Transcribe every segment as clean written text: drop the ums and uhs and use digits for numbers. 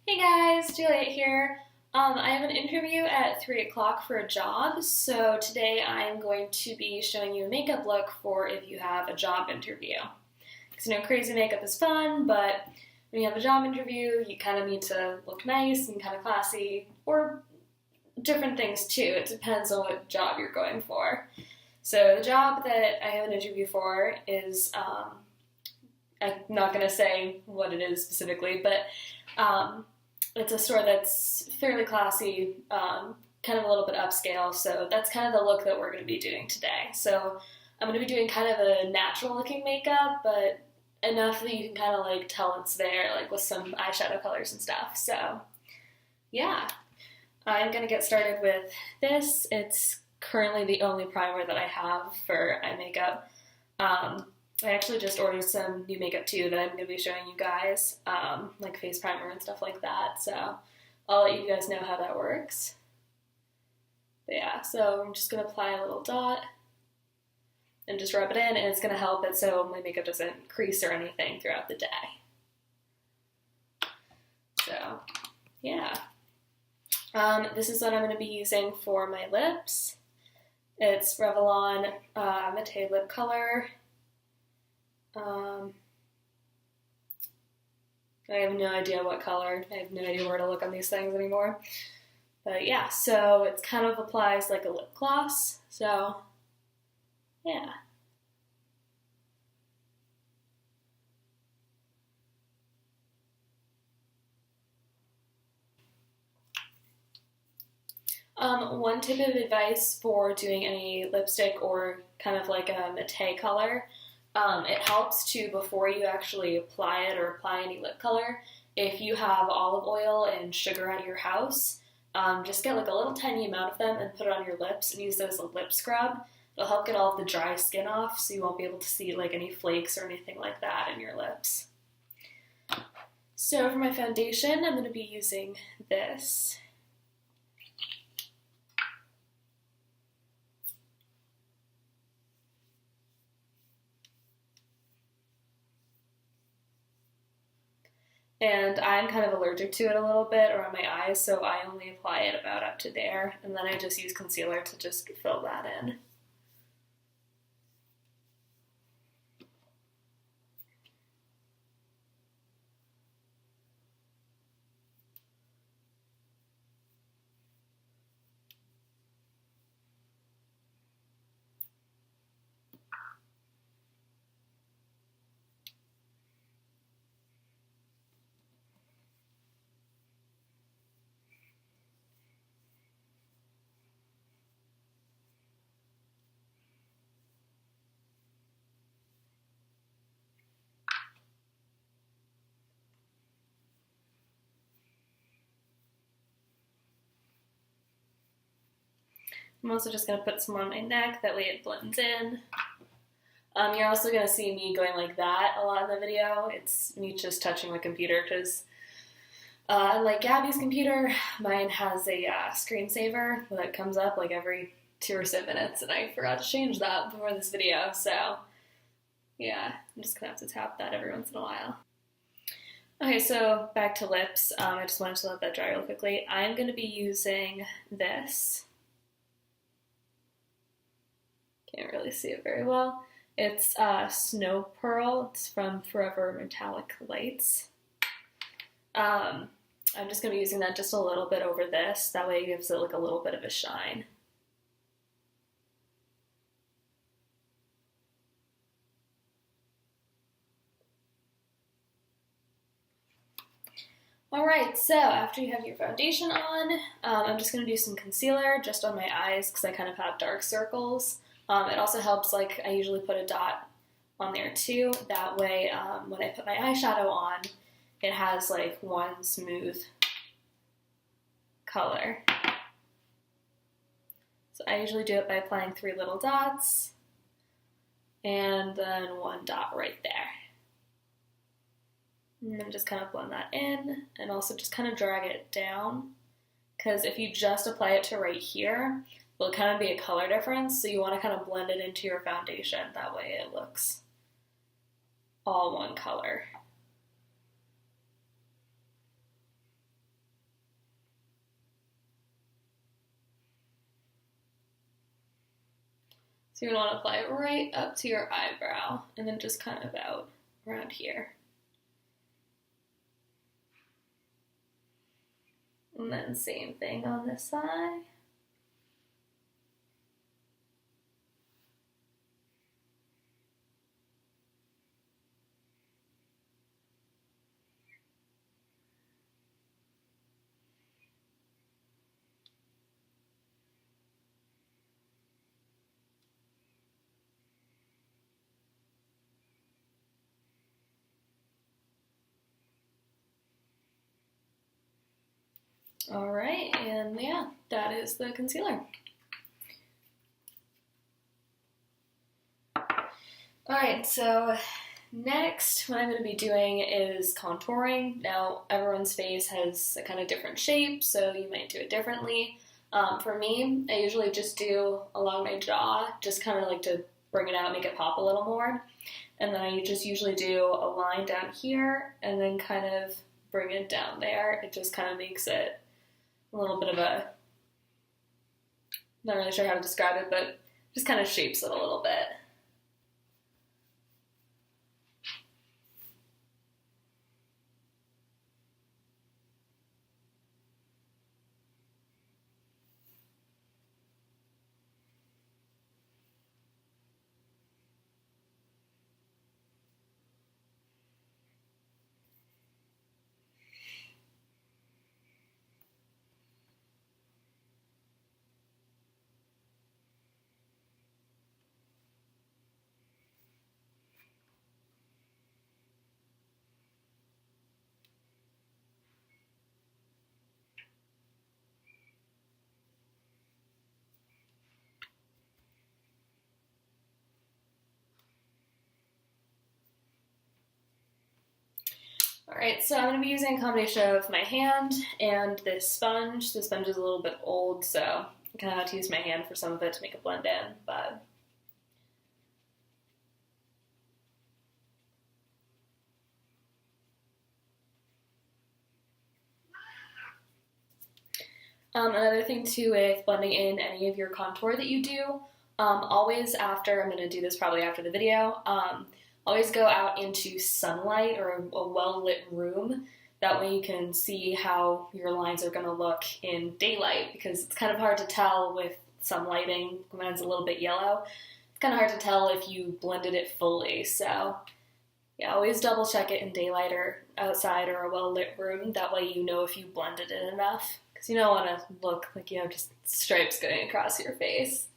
Hey guys, Juliet here. I have an interview at 3 o'clock for a job, so today I'm going to be showing you a makeup look for if you have a job interview. Because crazy makeup is fun, but when you have a job interview, you kind of need to look nice and kind of classy, or different things too. It depends on what job you're going for. So the job that I have an interview for is, I'm not going to say what it is specifically, but it's a store that's fairly classy, kind of a little bit upscale, so that's kind of the look that we're going to be doing today. So I'm going to be doing kind of a natural looking makeup, but enough that you can kind of like tell it's there, like with some eyeshadow colors and stuff. So yeah, I'm going to get started with this. It's currently the only primer that I have for eye makeup. I actually just ordered some new makeup too that I'm going to be showing you guys, like face primer and stuff like that, so I'll let you guys know how that works. But yeah, so I'm just going to apply a little dot and just rub it in, and it's going to help it so my makeup doesn't crease or anything throughout the day. So yeah, this is what I'm going to be using for my lips. It's Revlon Matte Lip Color. I have no idea what color. I have no idea where to look on these things anymore. But yeah, so it kind of applies like a lip gloss. So yeah. One tip of advice for doing any lipstick or kind of like a matte color, it helps to, before you actually apply it or apply any lip color, if you have olive oil and sugar at your house, just get like a little tiny amount of them and put it on your lips and use those as a lip scrub. It'll help get all of the dry skin off, so you won't be able to see like any flakes or anything like that in your lips. So for my foundation, I'm going to be using this. And I'm kind of allergic to it a little bit around my eyes, so I only apply it about up to there, and then I just use concealer to just fill that in. I'm also just going to put some on my neck, that way it blends in. You're also going to see me going like that a lot in the video. It's me just touching my computer because, like Gabby's computer, mine has a screensaver that comes up like every 2 or so minutes, and I forgot to change that before this video, so yeah, I'm just going to have to tap that every once in a while. Okay, so back to lips. I just wanted to let that dry real quickly. I'm going to be using this. Can't really see it very well. It's Snow Pearl. It's from Forever Metallic Lights. I'm just going to be using that just a little bit over this. That way it gives it like a little bit of a shine. Alright, so after you have your foundation on, I'm just going to do some concealer just on my eyes because I kind of have dark circles. It also helps, like, I usually put a dot on there too. That way, when I put my eyeshadow on, it has, like, one smooth color. So I usually do it by applying 3 little dots, and then 1 dot right there. And then just kind of blend that in, and also just kind of drag it down, because if you just apply it to right here, will kind of be a color difference, so you want to kind of blend it into your foundation. That way it looks all one color. So you want to apply it right up to your eyebrow and then just kind of out around here. And then same thing on this side. All right, and yeah, that is the concealer. All right, so next what I'm going to be doing is contouring. Now, everyone's face has a kind of different shape, so you might do it differently. For me, I usually just do along my jaw, just kind of like to bring it out, make it pop a little more. And then I just usually do a line down here and then kind of bring it down there. It just kind of makes it a little bit of a, not really sure how to describe it, but just kind of shapes it a little bit. Alright, so I'm going to be using a combination of my hand and this sponge. The sponge is a little bit old, so I kind of have to use my hand for some of it to make it blend in, but another thing too with blending in any of your contour that you do, always after, I'm going to do this probably after the video, always go out into sunlight or a well-lit room. That way you can see how your lines are going to look in daylight, because it's kind of hard to tell with some lighting. Mine's a little bit yellow. It's kind of hard to tell if you blended it fully. So yeah, always double check it in daylight or outside or a well-lit room. That way you know if you blended it enough, because you don't want to look like you have just stripes going across your face.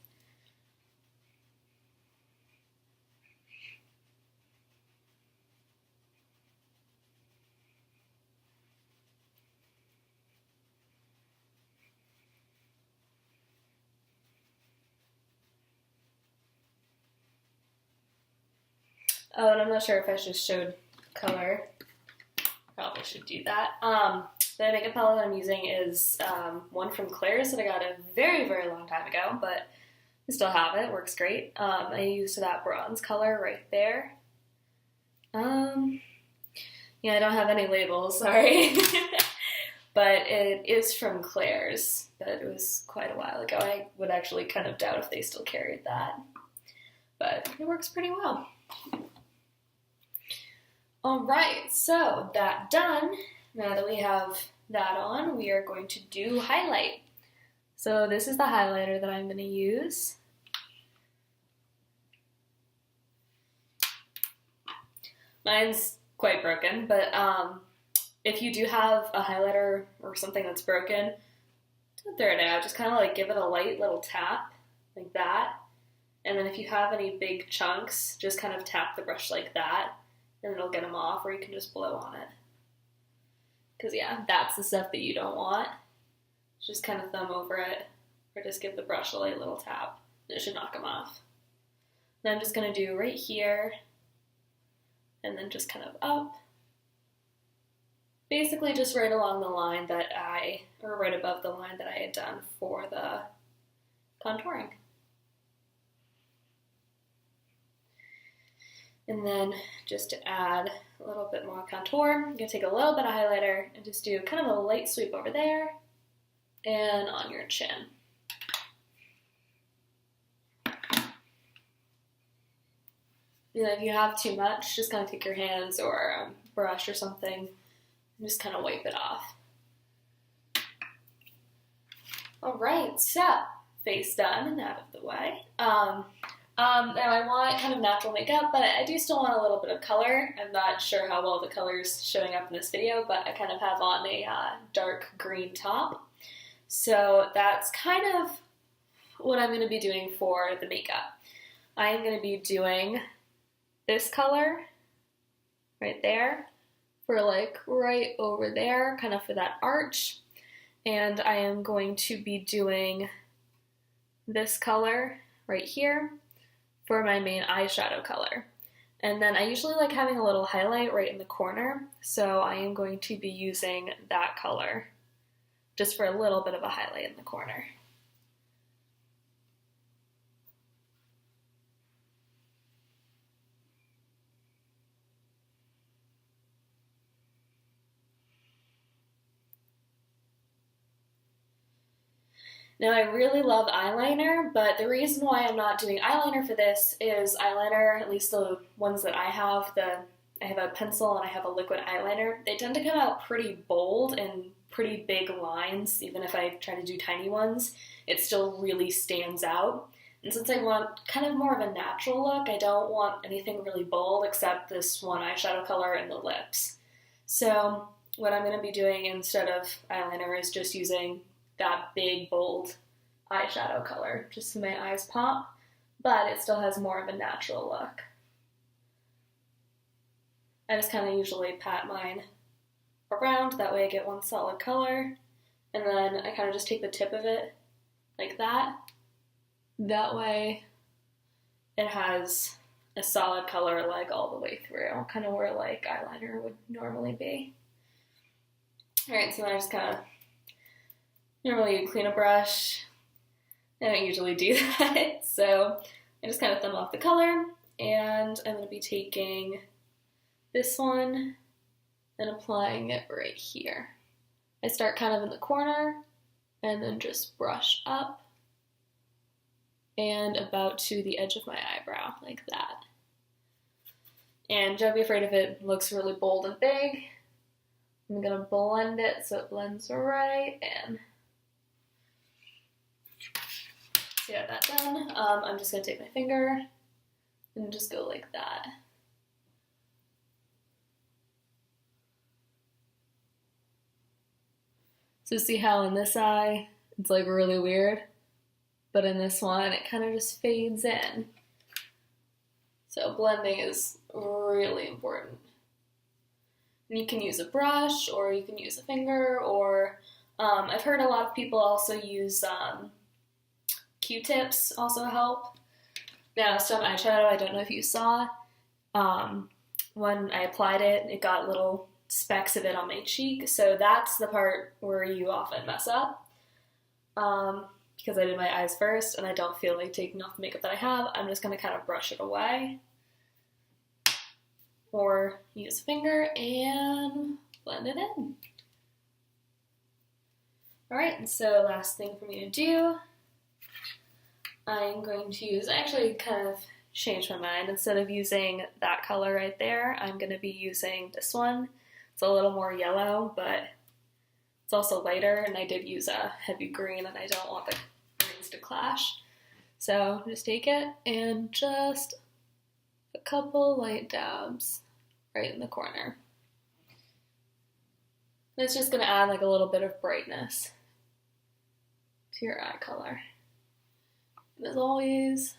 Oh, and I'm not sure if I just showed color. Probably should do that. The makeup palette I'm using is one from Claire's that I got a very, very long time ago, but I still have it. Works great. I used that bronze color right there. Yeah, I don't have any labels, sorry. But it is from Claire's, but it was quite a while ago. I would actually kind of doubt if they still carried that. But it works pretty well. Alright, so that done. Now that we have that on, we are going to do highlight. So this is the highlighter that I'm going to use. Mine's quite broken, but if you do have a highlighter or something that's broken, don't throw it out. Just kind of like give it a light little tap, like that. And then if you have any big chunks, just kind of tap the brush like that, and it'll get them off, or you can just blow on it. Because yeah, that's the stuff that you don't want. Just kind of thumb over it, or just give the brush a light little tap. It should knock them off. Then I'm just going to do right here, and then just kind of up. Basically just right along the line that or right above the line that I had done for the contouring. And then just to add a little bit more contour, I'm going to take a little bit of highlighter and just do kind of a light sweep over there and on your chin. And then if you have too much, just kind of take your hands or a brush or something and just kind of wipe it off. All right, so face done and out of the way. Now I want kind of natural makeup, but I do still want a little bit of color. I'm not sure how well the color's showing up in this video, but I kind of have on a dark green top. So that's kind of what I'm going to be doing for the makeup. I'm going to be doing this color right there for like right over there, kind of for that arch. And I am going to be doing this color right here for my main eyeshadow color. And then I usually like having a little highlight right in the corner, so I am going to be using that color just for a little bit of a highlight in the corner. Now I really love eyeliner, but the reason why I'm not doing eyeliner for this is eyeliner, at least the ones that I have a pencil and I have a liquid eyeliner, they tend to come out pretty bold and pretty big lines. Even if I try to do tiny ones, it still really stands out. And since I want kind of more of a natural look, I don't want anything really bold except this one eyeshadow color and the lips. So what I'm going to be doing instead of eyeliner is just using that big, bold eyeshadow color, just so my eyes pop, but it still has more of a natural look. I just kind of usually pat mine around, that way I get one solid color, and then I kind of just take the tip of it like that. That way it has a solid color like all the way through, kind of where like eyeliner would normally be. Alright, so then I just kind of normally clean a brush. I don't usually do that, so I just kind of thumb off the color, and I'm going to be taking this one and applying it right here. I start kind of in the corner and then just brush up and about to the edge of my eyebrow, like that. And don't be afraid if it looks really bold and big. I'm going to blend it so it blends right in. So I got that done. I'm just going to take my finger and just go like that. So see how in this eye it's like really weird, but in this one it kind of just fades in. So blending is really important. And you can use a brush or you can use a finger, or I've heard a lot of people also use Q-tips also help. Now, some eyeshadow, I don't know if you saw, when I applied it, it got little specks of it on my cheek, so that's the part where you often mess up. Because I did my eyes first, and I don't feel like taking off the makeup that I have, I'm just going to kind of brush it away. Or use a finger and blend it in. Alright, so last thing for me to do, I'm going to use, I actually kind of changed my mind. Instead of using that color right there, I'm going to be using this one. It's a little more yellow, but it's also lighter, and I did use a heavy green, and I don't want the greens to clash. So just take it and just a couple light dabs right in the corner. And it's just going to add like a little bit of brightness to your eye color. And as always,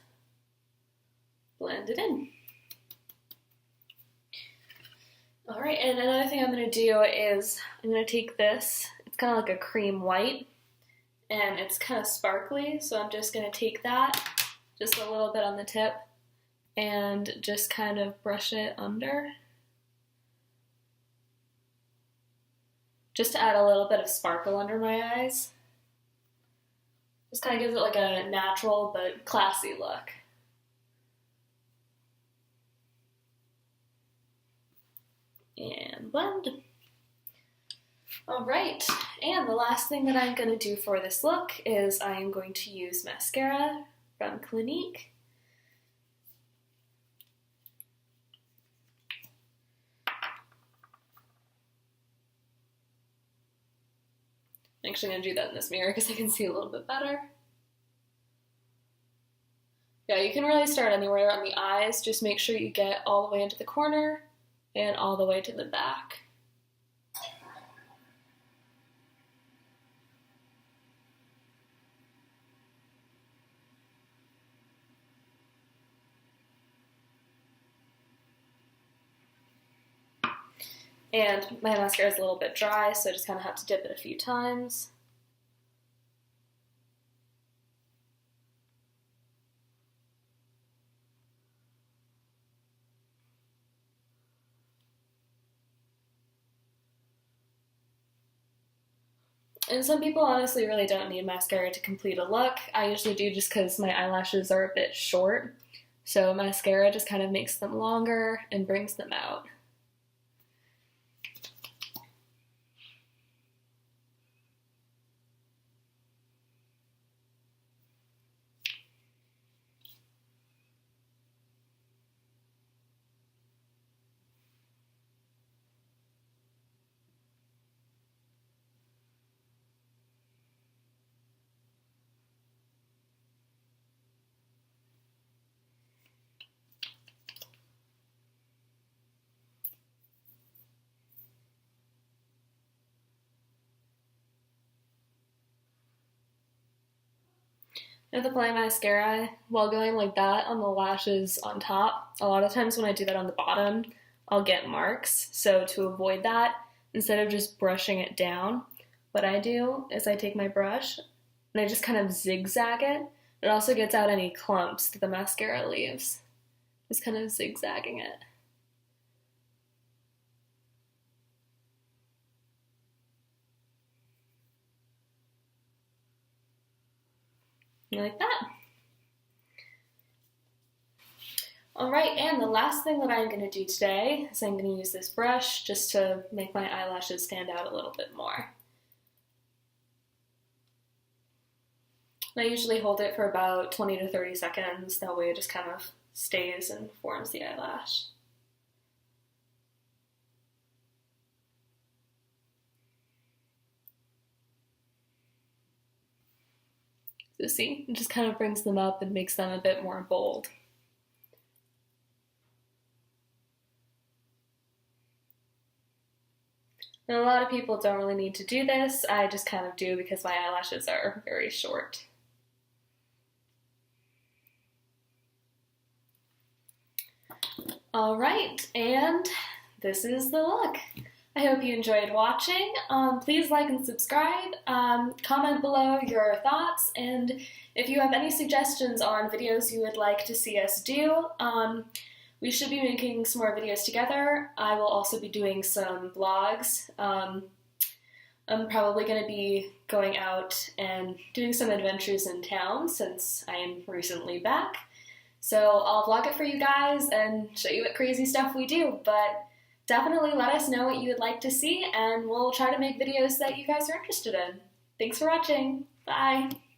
blend it in. Alright, and another thing I'm going to do is I'm going to take this, it's kind of like a cream white, and it's kind of sparkly, so I'm just going to take that, just a little bit on the tip, and just kind of brush it under. Just to add a little bit of sparkle under my eyes. Just kind of gives it like a natural but classy look. And blend. Alright, and the last thing that I'm going to do for this look is I'm going to use mascara from Clinique. actually going to do that in this mirror because I can see a little bit better. Yeah, you can really start anywhere on the eyes. Just make sure you get all the way into the corner and all the way to the back. And my mascara is a little bit dry, so I just kind of have to dip it a few times. And some people honestly really don't need mascara to complete a look. I usually do just because my eyelashes are a bit short. So mascara just kind of makes them longer and brings them out. With applying mascara, while going like that on the lashes on top, a lot of times when I do that on the bottom, I'll get marks. So to avoid that, instead of just brushing it down, what I do is I take my brush and I just kind of zigzag it. It also gets out any clumps that the mascara leaves. Just kind of zigzagging it. Like that. Alright, and the last thing that I'm going to do today is I'm going to use this brush just to make my eyelashes stand out a little bit more. I usually hold it for about 20 to 30 seconds, that way it just kind of stays and forms the eyelash. So see, it just kind of brings them up and makes them a bit more bold. And a lot of people don't really need to do this. I just kind of do because my eyelashes are very short. Alright, and this is the look. I hope you enjoyed watching. Please like and subscribe. Comment below your thoughts, and if you have any suggestions on videos you would like to see us do, we should be making some more videos together. I will also be doing some vlogs. I'm probably going to be going out and doing some adventures in town since I am recently back. So I'll vlog it for you guys and show you what crazy stuff we do, but definitely let us know what you would like to see, and we'll try to make videos that you guys are interested in. Thanks for watching. Bye!